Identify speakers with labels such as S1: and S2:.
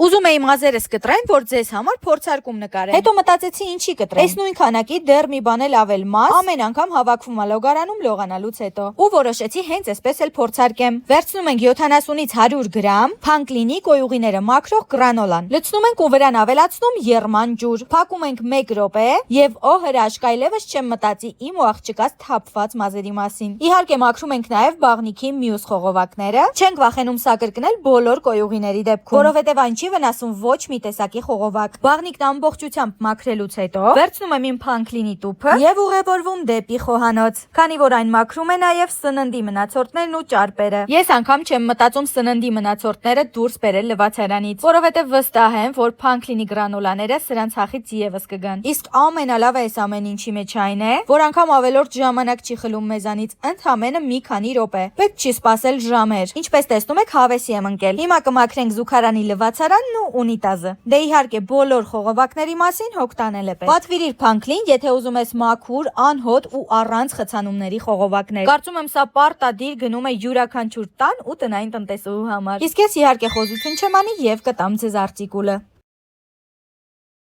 S1: Ուզում էի մազերս կտրեմ, որ ձեզ համար փորձարկում նկարեմ։ Հետո մտածեցի ինչի կտրեմ։ Այս նույն քանակի դեռ մի բան էլ ավել մաս ամեն անգամ հավաքվում է լոգարանում լողանալուց հետո։ Ու որոշեցի հենց այսպես էլ փորձարկեմ։ Վերցնում ենք 70-ից 100 գրամ Փանկլինի կոյուղիները մաքրող գրանոլան։ Լցնում ենք ու վրան ավելացնում եռման ջուր։ Փակում ենք 1 րոպե եւ օ հրաշք, այլևս չեմ մտածի իմ ու աղջկաս թափված մազերի մասին։ Իհարկե մաքրում ենք նաեւ բաղնիքի մյուս խողովակները։ Չենք վախենում սա կրկնել բոլոր կոյուղիների դեպքում, որովհետեւ այն չի վնասում ոչ մի տեսակի խողովակ։ Բաղնիկն ամբողջությամբ մաքրելուց հետո վերցնում եմ իմ Փանկլինի տուփը եւ ուղևորվում դեպի խոհանոց, քանի որ այն մաքրում է նաեւ սննդի մնացորդներն ու ճարպերը։ Ես անգամ չեմ մտածում սննդի մնացորդները դուրս բերել լվացարանից, որովհետեւ վստահ եմ, որ Փանկլինի գրանոլաները սրանց հախից եւս կգան։ Իսկ ամենալավը այս ամեն ինչի մեջ այն է, որ անգամ ավելորդ ժամանակ չի խլում մեզանից, ընդամենը մի քանի րոպե։ Պետք չի սպասել ժամեր։ Ինչպես տեսնում եք, հավեսի եմ ընկել։ Հիմա կմաքրենք զուգարանի լվացարանն ու ունիտազը։ Դե իհարկե բոլոր խողովակների մասին հոգ տանել է պետք։ Պատվիրիր Փանկլին, եթե ուզում ես մաքուր, անհոտ ու առանց խցանումների խողովակներ։ Կարծում եմ սա պարտադիր գնում է յուրաքանչյուր տան ու տնային տնտեսուհու համար։ Իսկ ես իհարկե խոզություն չեմ անի եւ կտամ ձեզ արտիկուլը։